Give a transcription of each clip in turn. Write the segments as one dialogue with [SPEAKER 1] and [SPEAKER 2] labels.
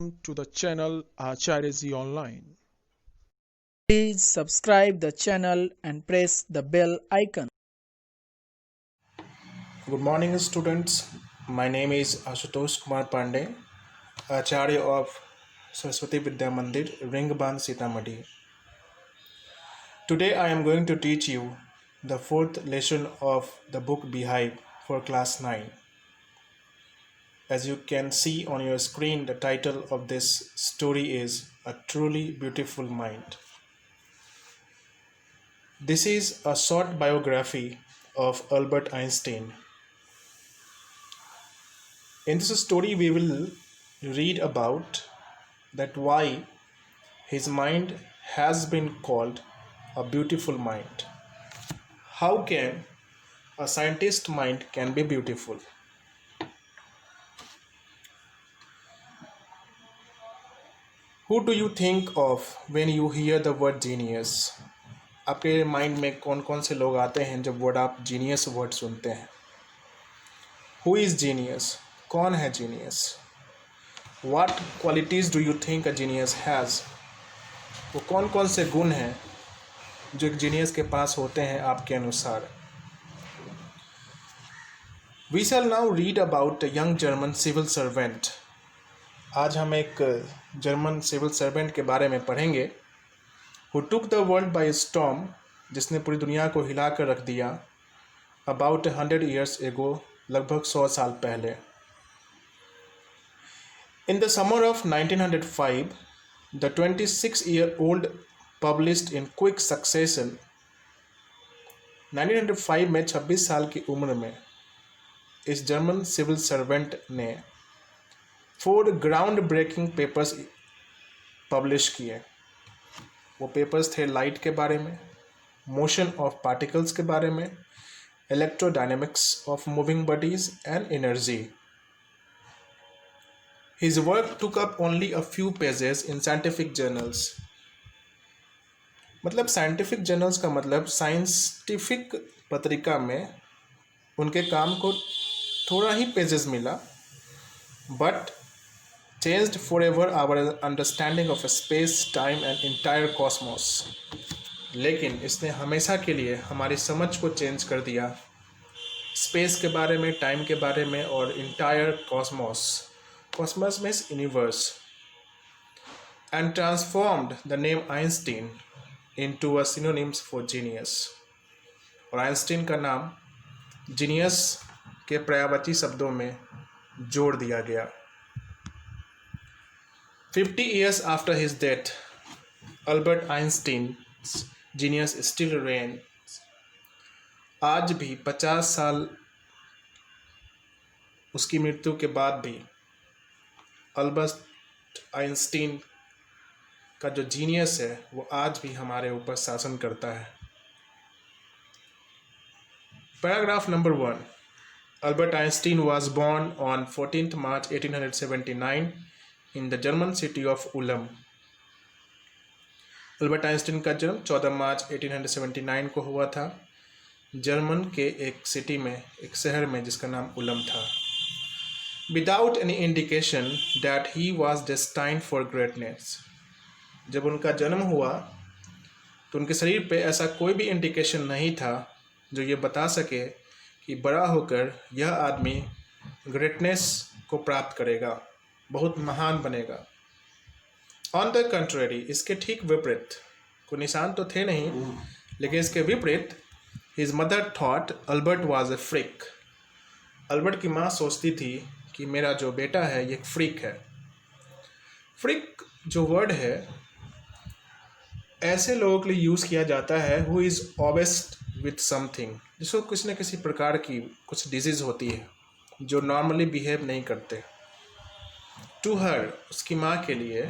[SPEAKER 1] to the channel Acharya Online.
[SPEAKER 2] Please subscribe the channel and press the bell icon.
[SPEAKER 3] Good morning, students. My name is Ashutosh Kumar Pandey, Acharya of Saraswati Vidya Mandir, Ringban, Sitamarhi. Today I am going to teach you the fourth lesson of the book Beehive for class 9. As you can see on your screen, the title of this story is A Truly Beautiful Mind. This is a short biography of Albert Einstein. In this story, we will read about that why his mind has been called a beautiful mind. How can a scientist mind can be beautiful? Who do you think of when you hear the word genius? आपके mind में कौन कौन से लोग आते हैं जब word आप जीनियस वर्ड सुनते हैं? Who is genius? कौन है genius? What qualities do you think a genius has? वो कौन कौन से गुण हैं जो एक जीनियस के पास होते हैं आपके अनुसार? We shall now read about a young German civil servant. आज हम एक जर्मन सिविल सर्वेंट के बारे में पढ़ेंगे who took the world by storm, जिसने पूरी दुनिया को हिला कर रख दिया about 100 years ago, लगभग 100 साल पहले. In the summer of 1905, the 26-year-old published in quick succession. 1905 में 26 साल की उम्र में इस जर्मन सिविल सर्वेंट ने 4 ग्राउंड ब्रेकिंग पेपर्स पब्लिश किए. वो पेपर्स थे लाइट के बारे में, मोशन ऑफ पार्टिकल्स के बारे में, electrodynamics of moving bodies and energy. His work took up only a few pages in scientific journals. मतलब साइंटिफिक जर्नल्स का मतलब साइंटिफिक पत्रिका में उनके काम को थोड़ा ही पेजेस मिला, but changed forever our understanding of space, time and entire cosmos. लेकिन इसने हमेशा के लिए हमारी समझ को चेंज कर दिया स्पेस के बारे में, टाइम के बारे में और entire Cosmos. Cosmos means universe. And transformed the name Einstein into a synonyms for genius. और आइंस्टीन का नाम जीनियस के पर्यायवाची शब्दों में जोड़ दिया गया. 50 years after his death, Albert Einstein's genius still reigns. आज भी 50 साल उसकी मृत्यु के बाद भी अल्बर्ट आइंस्टीन का जो जीनियस है वो आज भी हमारे ऊपर शासन करता है. Paragraph number 1. Albert Einstein was born on 14th March 1879 in the German city of Ulm. Albert Einstein का जन्म 14 मार्च 1879 को हुआ था जर्मन के एक सिटी में, एक शहर में जिसका नाम उलम था. Without any indication that he was destined for greatness. जब उनका जन्म हुआ तो उनके शरीर पे ऐसा कोई भी इंडिकेशन नहीं था जो ये बता सके कि बड़ा होकर यह आदमी ग्रेटनेस को प्राप्त करेगा, बहुत महान बनेगा. ऑन द कंट्रेरी, इसके ठीक विपरीत, कोई निशान तो थे नहीं, लेकिन इसके विपरीत his mother thought Albert was a freak. Albert की माँ सोचती थी कि मेरा जो बेटा है ये एक फ्रिक है. फ्रिक जो वर्ड है ऐसे लोगों के लिए यूज़ किया जाता है who is obsessed with something, जिसको किसी न किसी प्रकार की कुछ डिजीज़ होती है जो नॉर्मली बिहेव नहीं करते. टू हर, उसकी माँ के लिए,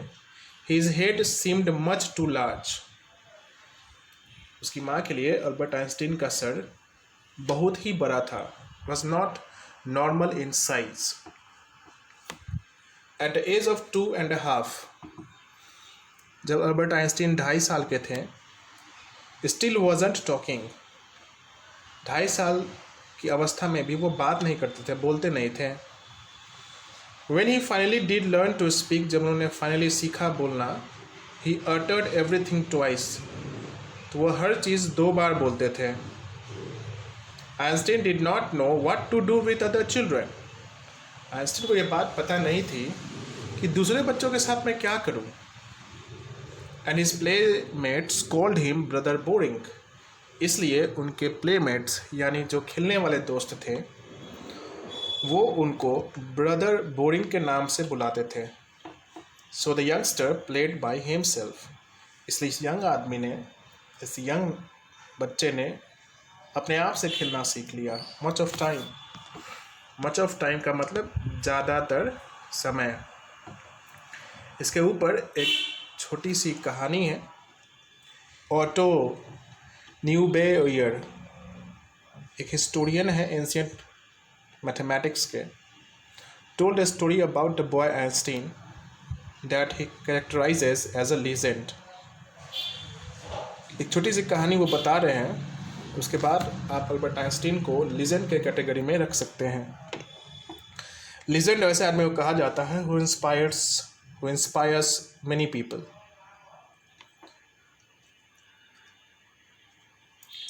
[SPEAKER 3] his head seemed much too large. उसकी माँ के लिए अल्बर्ट आइंस्टीन का सर बहुत ही बड़ा था. Was not normal in size. At the age of 2.5, जब अल्बर्ट आइंस्टीन 2.5 साल के थे, स्टिल वॉजंट टॉकिंग. 2.5 साल की अवस्था में भी वो बात नहीं करते थे, बोलते नहीं थे. When he finally did learn to speak, जब उन्होंने फाइनली सीखा बोलना, he uttered everything twice. तो वह हर चीज़ 2 बार बोलते थे. Einstein did not know what to do with other children. Einstein को यह बात पता नहीं थी कि दूसरे बच्चों के साथ मैं क्या करूं. And his playmates called him brother boring. इसलिए उनके प्लेमेट्स यानी जो खेलने वाले दोस्त थे वो उनको ब्रदर बोरिंग के नाम से बुलाते थे. So the youngster played by himself. इसलिए इस यंग आदमी ने, इस यंग बच्चे ने अपने आप से खेलना सीख लिया. मच ऑफ टाइम का मतलब ज़्यादातर समय. इसके ऊपर एक छोटी सी कहानी है. ऑटो न्यूबेयर एक हिस्टोरियन है एंशियंट मैथमेटिक्स के. Told a story about the boy Einstein that he characterizes as a legend. एक छोटी सी कहानी वो बता रहे हैं. उसके बाद आप अल्बर्ट आइंस्टीन को लीजेंड के कैटेगरी में रख सकते हैं. लीजेंड ऐसे आदमी को कहा जाता है who inspires many people.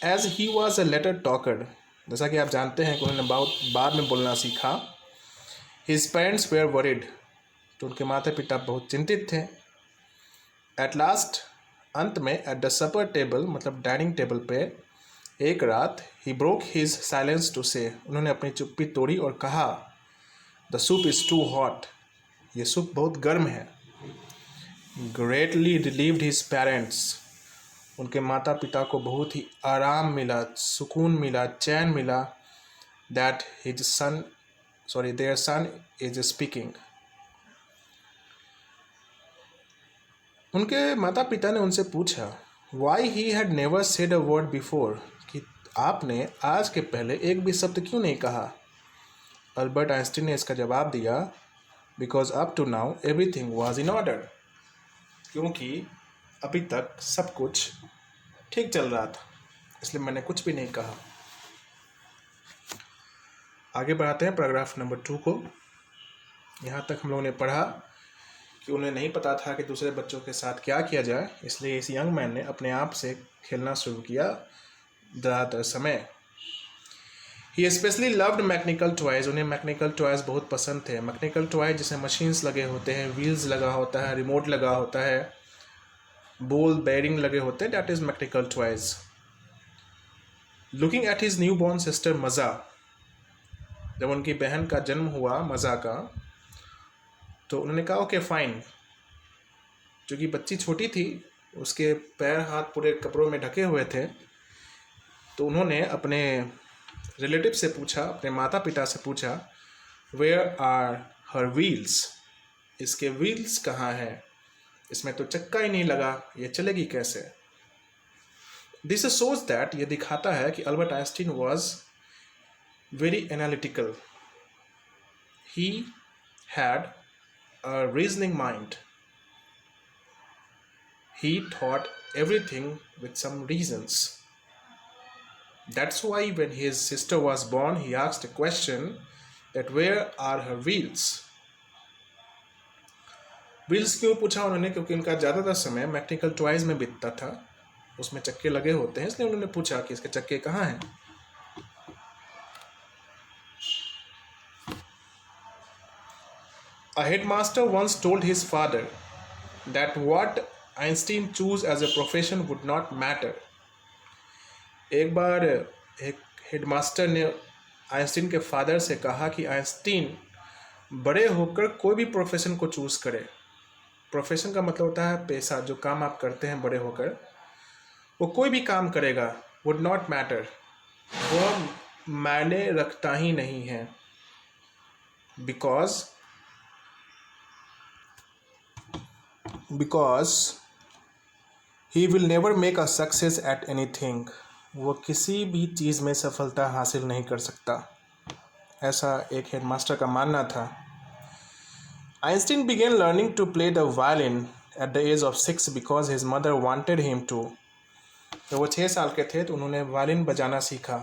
[SPEAKER 3] As he was a later talker, जैसा कि आप जानते हैं कि उन्होंने बहुत बाद में बोलना सीखा. हिज पेरेंट्स वेयर वरिड, तो उनके माता पिता बहुत चिंतित थे. एट लास्ट, अंत में, एट द सपर टेबल मतलब डाइनिंग टेबल पे एक रात, he broke his silence to say, उन्होंने अपनी चुप्पी तोड़ी और कहा the soup is too hot, ये सूप बहुत गर्म है. ग्रेटली रिलीव्ड हिज पेरेंट्स, उनके माता पिता को बहुत ही आराम मिला, सुकून मिला, चैन मिला. That their son is speaking. उनके माता पिता ने उनसे पूछा why he had never said a word before, कि आपने आज के पहले एक भी शब्द क्यों नहीं कहा. अल्बर्ट आइंस्टीन ने इसका जवाब दिया because up to now everything was in order, क्योंकि अभी तक सब कुछ ठीक चल रहा था, इसलिए मैंने कुछ भी नहीं कहा. आगे बढ़ाते हैं पैराग्राफ नंबर 2 को. यहाँ तक हम लोगों ने पढ़ा कि उन्हें नहीं पता था कि दूसरे बच्चों के साथ क्या किया जाए, इसलिए इस यंग मैन ने अपने आप से खेलना शुरू किया ज़्यादातर समय. ही स्पेशली लव्ड मैकेनिकल टॉयज़, उन्हें मैकेनिकल टॉयज़ बहुत पसंद थे. मैकेनिकल टॉय जिसमें मशीन्स लगे होते हैं, व्हील्स लगा होता है, रिमोट लगा होता है, बॉल बेयरिंग लगे होते हैं, that is mechanical toys. Looking at his new born sister मज़ा, जब उनकी बहन का जन्म हुआ मज़ा का, तो उन्होंने कहा ओके फाइन. क्योंकि बच्ची छोटी थी, उसके पैर हाथ पूरे कपड़ों में ढके हुए थे, तो उन्होंने अपने रिलेटिव से पूछा, अपने माता पिता से पूछा वेयर आर हर व्हील्स, इसके व्हील्स कहाँ हैं, इसमें तो चक्का ही नहीं लगा, ये चलेगी कैसे. दिस शोज दैट, ये दिखाता है कि Albert Einstein was very analytical. He had a reasoning mind. He thought everything with some reasons. That's why when his sister was born, he asked a question that where are her wheels? Wheels क्यों पूछा उन्होंने, क्योंकि उनका ज़्यादातर समय mechanical toys में बीतता था, उसमें चक्के लगे होते हैं, इसलिए उन्होंने पूछा कि इसके चक्के कहाँ हैं. A headmaster once told his father that what Einstein chose as a profession would not matter. एक बार एक हेडमास्टर ने आइंस्टीन के फादर से कहा कि आइंस्टीन बड़े होकर कोई भी प्रोफेशन को चूज़ करे. प्रोफेशन का मतलब होता है पेशा, जो काम आप करते हैं बड़े होकर, वो कोई भी काम करेगा, वुड नॉट मैटर, वह मायने रखता ही नहीं है. Because he will never make a success at anything, वो किसी भी चीज़ में सफलता हासिल नहीं कर सकता, ऐसा एक हेडमास्टर का मानना था. Einstein began learning to play the violin at the age of 6 because his mother wanted him to. जब वो 6 साल के थे तो उन्होंने वायलिन बजाना सीखा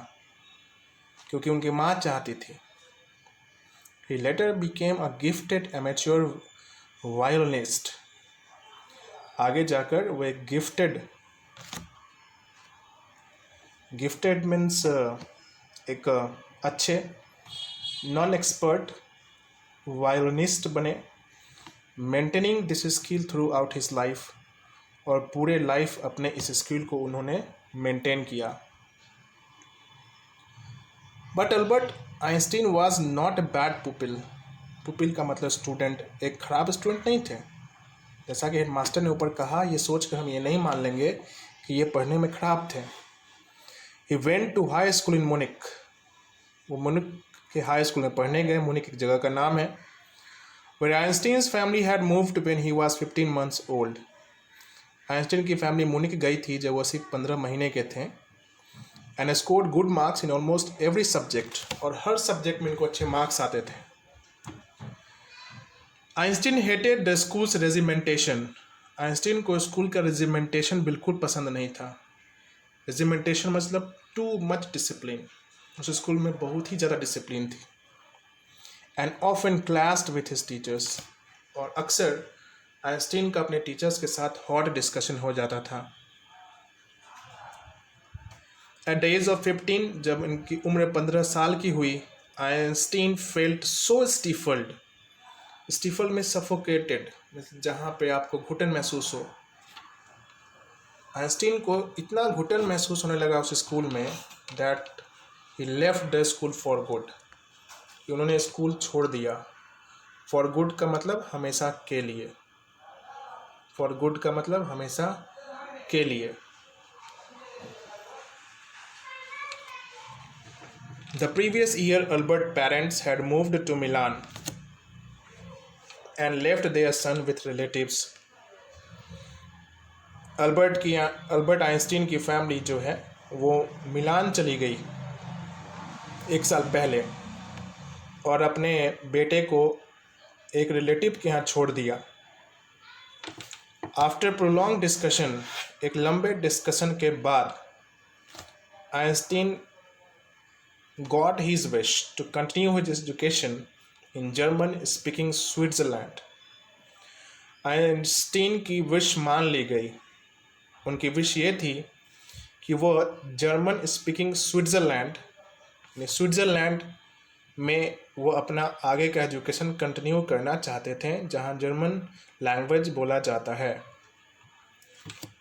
[SPEAKER 3] क्योंकि उनकी माँ चाहती थी. He later became a gifted amateur violinist. आगे जाकर वो एक गिफ्टेड मीन्स एक अच्छे नॉन एक्सपर्ट वायोलिनिस्ट बने, maintaining this skill through out his life, और पूरे लाइफ अपने इस स्किल को उन्होंने मेंटेन किया. But Albert Einstein was not a bad pupil. Pupil का मतलब स्टूडेंट, एक खराब स्टूडेंट नहीं थे. जैसा कि हेडमास्टर ने ऊपर कहा, ये सोच कर हम ये नहीं मान लेंगे कि ये पढ़ने में खराब थे. He went to high school in Munich. वो मुनिक के हाई स्कूल में पढ़ने गए. मुनिक एक जगह का नाम है. Where Einstein's family had moved when he was 15 months old. Einstein की फैमिली मुनिक गई थी जब वो सिर्फ 15 महीने के थे. And scored good marks in almost every subject. और हर सब्जेक्ट में इनको अच्छे मार्क्स आते थे. Einstein hated the school's regimentation. Einstein को स्कूल का रेजिमेंटेशन बिल्कुल पसंद नहीं था. रेजिमेंटेशन मतलब टू मच डिसिप्लिन. उस स्कूल में बहुत ही ज़्यादा डिसिप्लिन थी. And often clashed with his teachers. और अक्सर आइंस्टीन का अपने टीचर्स के साथ हॉट डिस्कशन हो जाता था. एट द एज ऑफ 15, जब इनकी उम्र 15 साल की हुई, आइंस्टीन फेल्ट सो स्टीफल्ड. स्टीफल में सफोकेटेड, जहाँ पे आपको घुटन महसूस हो. आइंस्टीन को इतना घुटन महसूस होने लगा उस स्कूल में that he left the school for good. उन्होंने स्कूल छोड़ दिया. फॉर गुड का मतलब हमेशा के लिए. फॉर गुड का मतलब हमेशा के लिए. The previous year Albert parents had moved to Milan and left their son with relatives. Albert Einstein की फैमिली जो है वो मिलान चली गई 1 साल पहले, और अपने बेटे को एक रिलेटिव के यहाँ छोड़ दिया. आफ्टर प्रोलॉन्ग डिस्कशन, एक लंबे डिस्कशन के बाद, Einstein got his wish to continue his education in German speaking Switzerland. Einstein की विश मान ली गई. उनकी विश ये थी कि वो जर्मन स्पीकिंग स्विट्जरलैंड में वो अपना आगे का एजुकेशन कंटिन्यू करना चाहते थे, जहाँ जर्मन लैंग्वेज बोला जाता है.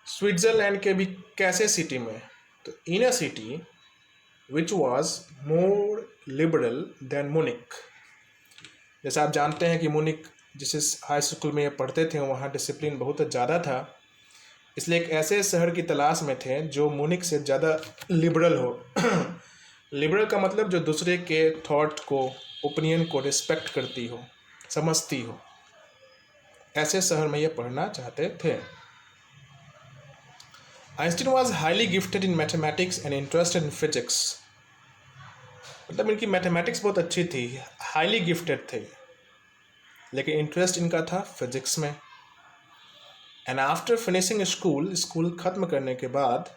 [SPEAKER 3] स्विट्जरलैंड के भी कैसे सिटी में, तो in a city which was more liberal than Munich. जैसा आप जानते हैं कि मुनिक जिस हाई स्कूल में ये पढ़ते थे वहाँ डिसिप्लिन बहुत ज़्यादा था, इसलिए एक ऐसे शहर की तलाश में थे जो मुनिक से ज़्यादा लिबरल हो. लिबरल का मतलब जो दूसरे के थॉट को, ओपिनियन को रिस्पेक्ट करती हो, समझती हो. ऐसे शहर में ये पढ़ना चाहते थे. Einstein was highly gifted in mathematics and interested in physics. मतलब इनकी मैथमेटिक्स बहुत अच्छी थी, हाईली गिफ्टेड थे, लेकिन इंटरेस्ट इनका था फिजिक्स में. एंड आफ्टर फिनिशिंग स्कूल ख़त्म करने के बाद,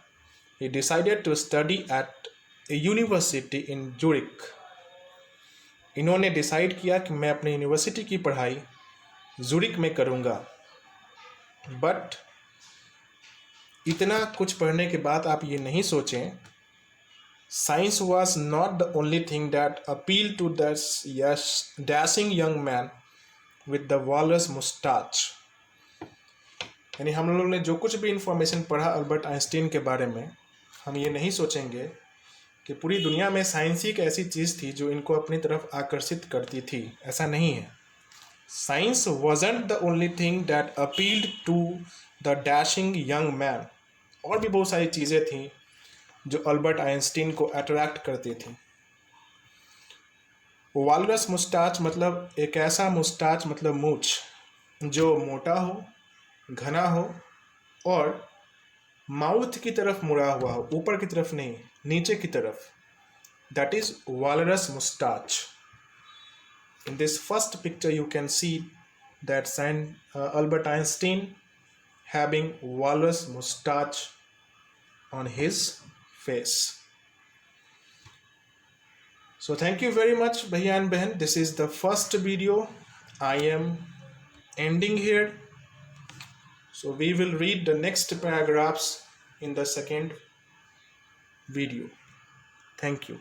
[SPEAKER 3] he decided to study at a university in Zurich. इन्होंने डिसाइड किया कि मैं अपनी यूनिवर्सिटी की पढ़ाई जूरिक में करूँगा. बट इतना कुछ पढ़ने के बाद आप ये नहीं सोचें, science was not the only thing that appeal to this dashing young man with the walrus moustache. यानी हम लोगों ने जो कुछ भी इंफॉर्मेशन पढ़ा अल्बर्ट आइंस्टीन के बारे में, हम ये नहीं सोचेंगे कि पूरी दुनिया में साइंस ही एक ऐसी चीज़ थी जो इनको अपनी तरफ आकर्षित करती थी. ऐसा नहीं है. Science wasn't the only thing that appealed to the dashing young man. और भी बहुत सारी चीज़ें थी जो अल्बर्ट आइंस्टीन को अट्रैक्ट करती थी. वॉलरस मुस्टाच मतलब एक ऐसा मुस्टाच मतलब मूछ जो मोटा हो, घना हो और माउथ की तरफ मुड़ा हुआ हो, ऊपर की तरफ नहीं, नीचे की तरफ. That is walrus mustache. In this first picture you can see that Albert Einstein having walrus mustache on his face. So thank you very much, Bhaiya and Behan. This is the first video. I am ending here. So we will read the next paragraphs in the second video. Thank you.